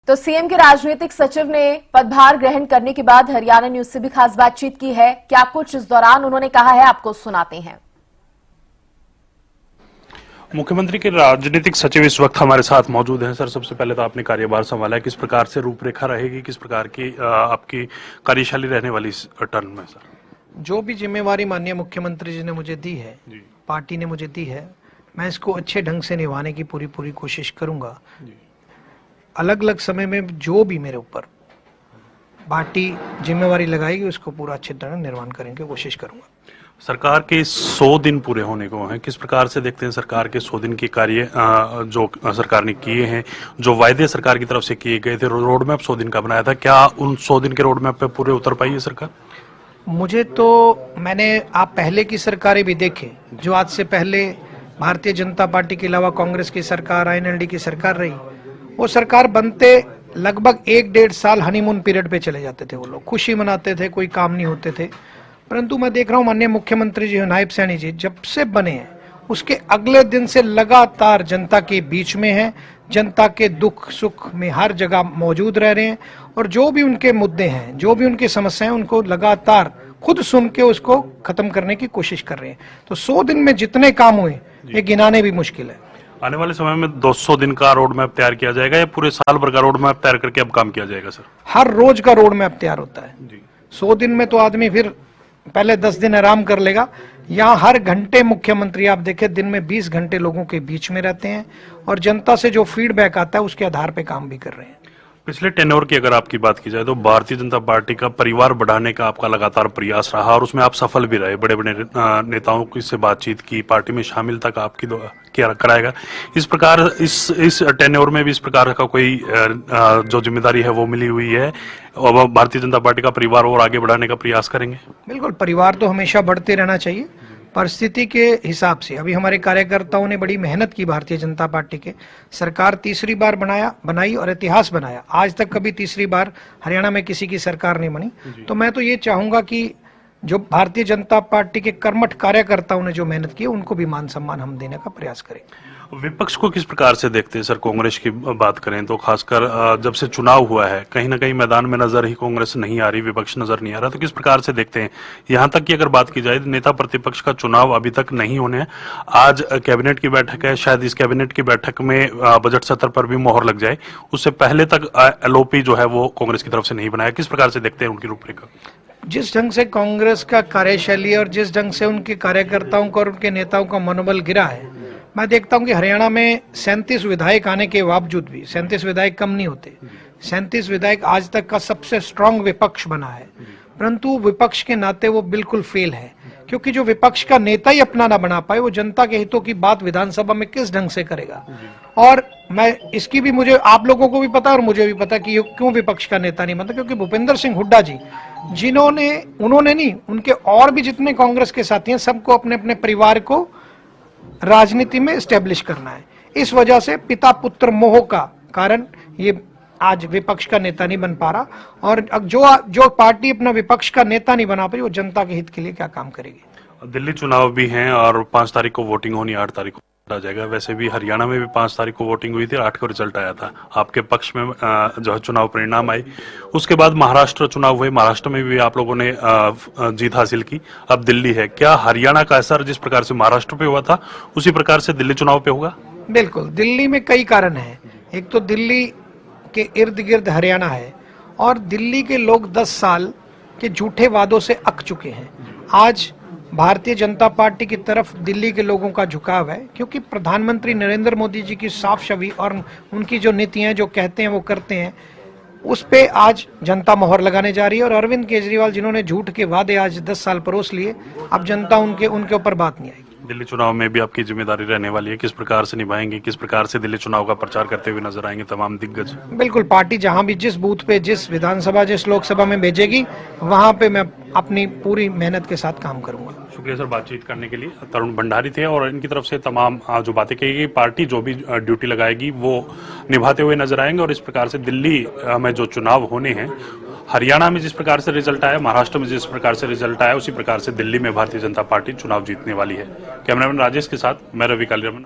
तो सीएम के राजनीतिक सचिव ने पदभार ग्रहण करने के बाद हरियाणा न्यूज से भी खास बातचीत की है। क्या कुछ इस दौरान उन्होंने कहा है, आपको सुनाते हैं। मुख्यमंत्री के राजनीतिक सचिव इस वक्त हमारे साथ मौजूद हैं। सर, सबसे पहले तो आपने कार्यभार संभाला है, किस प्रकार से रूपरेखा रहेगी, किस प्रकार की आपकी कार्यशैली रहने वाली इस टर्म में? सर, जो भी जिम्मेवारी माननीय मुख्यमंत्री जी ने मुझे दी है, पार्टी ने मुझे दी है, मैं इसको अच्छे ढंग से निभाने की पूरी कोशिश करूंगा। अलग अलग समय में जो भी मेरे ऊपर पार्टी जिम्मेवारी लगाएगी उसको पूरा अच्छे तरह निर्वहन करने की कोशिश करूंगा। सरकार के 100 दिन पूरे होने को हैं, किस प्रकार से देखते हैं सरकार के 100 दिन के कार्य जो सरकार ने किए हैं, जो वायदे सरकार की तरफ से किए गए थे, रोड मैप 100 दिन का बनाया था, क्या उन 100 दिन के रोड मैप पे पूरे उतर पाई है सरकार? मुझे तो आप पहले की सरकारें भी देखें, जो आज से पहले भारतीय जनता पार्टी के अलावा कांग्रेस की सरकार, आईएनएलडी की सरकार रही, वो सरकार बनते लगभग 1-1.5 साल हनीमून पीरियड पे चले जाते थे। वो लोग खुशी मनाते थे, कोई काम नहीं होते थे। परंतु मैं देख रहा हूँ माननीय मुख्यमंत्री जी नायब सैनी जी जब से बने हैं उसके अगले दिन से लगातार जनता के बीच में है, जनता के दुख सुख में हर जगह मौजूद रह रहे हैं और जो भी उनके मुद्दे हैं, जो भी उनकी समस्याएं, उनको लगातार खुद सुन के उसको खत्म करने की कोशिश कर रहे हैं। तो 100 दिन में जितने काम हुए ये गिनाने भी मुश्किल है। आने वाले समय में 200 दिन का रोड मैप तैयार किया जाएगा या पूरे साल भर का रोड मैप तैयार करके अब काम किया जाएगा? सर, हर रोज का रोड मैप तैयार होता है जी। 100 दिन में तो आदमी फिर पहले 10 दिन आराम कर लेगा। यहाँ हर घंटे मुख्यमंत्री आप देखें दिन में 20 घंटे लोगों के बीच में रहते हैं और जनता से जो फीडबैक आता है उसके आधार पे काम भी कर रहे हैं। पिछले टेन्योर की अगर आपकी बात की जाए तो भारतीय जनता पार्टी का परिवार बढ़ाने का आपका लगातार प्रयास रहा और उसमें आप सफल भी रहे। बड़े बड़े नेताओं की से बातचीत की, पार्टी में शामिल तक आपकी क्या कराएगा। इस प्रकार इस टेन्योर में भी इस प्रकार का कोई जो जिम्मेदारी है वो मिली हुई है और भारतीय जनता पार्टी का परिवार और आगे बढ़ाने का प्रयास करेंगे? बिल्कुल, परिवार तो हमेशा बढ़ते रहना चाहिए। परिस्थिति के हिसाब से अभी हमारे कार्यकर्ताओं ने बड़ी मेहनत की, भारतीय जनता पार्टी के सरकार तीसरी बार बनाई और इतिहास बनाया। आज तक कभी तीसरी बार हरियाणा में किसी की सरकार नहीं बनी। तो मैं तो ये चाहूंगा कि जो भारतीय जनता पार्टी के कर्मठ कार्यकर्ताओं ने जो मेहनत की उनको भी मान सम्मान हम देने का प्रयास करें। विपक्ष को किस प्रकार से देखते हैं सर? कांग्रेस की बात करें तो खासकर जब से चुनाव हुआ है कहीं ना कहीं मैदान में नजर ही कांग्रेस नहीं आ रही, विपक्ष नजर नहीं आ रहा, तो किस प्रकार से देखते हैं? यहाँ तक कि अगर बात की जाए नेता प्रतिपक्ष का चुनाव अभी तक नहीं होने, आज कैबिनेट की बैठक है, शायद इस कैबिनेट की बैठक में बजट सत्र पर भी मोहर लग जाए, उससे पहले तक एलओपी जो है वो कांग्रेस की तरफ से नहीं बनाया। किस प्रकार से देखते हैं उनकी रूपरेखा? जिस ढंग से कांग्रेस का कार्यशैली और जिस ढंग से उनके कार्यकर्ताओं का और उनके नेताओं का मनोबल गिरा है, मैं देखता हूं कि हरियाणा में 37 विधायक आने के बावजूद भी 37 विधायक कम नहीं होते। 37 विधायक आज तक का सबसे स्ट्रांग विपक्ष बना है। परंतु विपक्ष के नाते वो बिल्कुल फेल है, क्योंकि जो विपक्ष का नेता ही अपना ना बना पाए वो जनता के हितों की बात विधानसभा में किस ढंग से करेगा। और मैं इसकी भी, मुझे आप लोगों को भी पता और मुझे भी पता कि क्यों विपक्ष का नेता नहीं बनता, क्योंकि भूपेंद्र सिंह हुड्डा जी उन्होंने नहीं, उनके और भी जितने कांग्रेस के साथी हैं सबको अपने अपने परिवार को राजनीति में स्टेब्लिश करना है। इस वजह से पिता पुत्र मोह का कारण ये आज विपक्ष का नेता नहीं बन पा रहा और जो पार्टी अपना विपक्ष का नेता नहीं बना पाई वो जनता के हित के लिए क्या काम करेगी। दिल्ली चुनाव भी हैं और 5 तारीख को वोटिंग होनी, 8 तारीख को आ जाएगा। वैसे भी हरियाणा में भी 5 तारीख को वोटिंग हुई थी, 8 को रिजल्ट आया था, आपके पक्ष में जो है चुनाव परिणाम आई। उसके बाद महाराष्ट्र चुनाव हुए, महाराष्ट्र में भी आप लोगों ने जीत हासिल की। अब दिल्ली है, क्या हरियाणा का असर जिस प्रकार से महाराष्ट्र पे हुआ था उसी प्रकार से दिल्ली चुनाव पे होगा? बिल्कुल, दिल्ली में कई कारण है। एक तो दिल्ली के इर्द गिर्द हरियाणा है और दिल्ली के लोग 10 साल के झूठे वादों से अक चुके हैं। आज भारतीय जनता पार्टी की तरफ दिल्ली के लोगों का झुकाव है, क्योंकि प्रधानमंत्री नरेंद्र मोदी जी की साफ छवि और उनकी जो नीतियां जो कहते हैं वो करते हैं, उस पे आज जनता मोहर लगाने जा रही है। और अरविंद केजरीवाल जिन्होंने झूठ के वादे आज 10 साल परोस लिए, अब जनता उनके ऊपर बात नहीं आएगी। दिल्ली चुनाव में भी आपकी जिम्मेदारी रहने वाली है, किस प्रकार से निभाएंगे, किस प्रकार से दिल्ली चुनाव का प्रचार करते हुए नजर आएंगे तमाम दिग्गज? बिल्कुल, पार्टी जहां भी जिस बूथ पे, जिस विधानसभा, जिस लोकसभा में भेजेगी वहां पे मैं अपनी पूरी मेहनत के साथ काम करूंगा। शुक्रिया सर बातचीत करने के लिए। तरुण भंडारी थे और इनकी तरफ से तमाम जो बातें कही गई, पार्टी जो भी ड्यूटी लगाएगी वो निभाते हुए नजर आएंगे और इस प्रकार से दिल्ली में जो चुनाव होने हैं, हरियाणा में जिस प्रकार से रिजल्ट आया, महाराष्ट्र में जिस प्रकार से रिजल्ट आया, उसी प्रकार से दिल्ली में भारतीय जनता पार्टी चुनाव जीतने वाली है। कैमरामैन राजेश के साथ मैं रवि कालीरमन।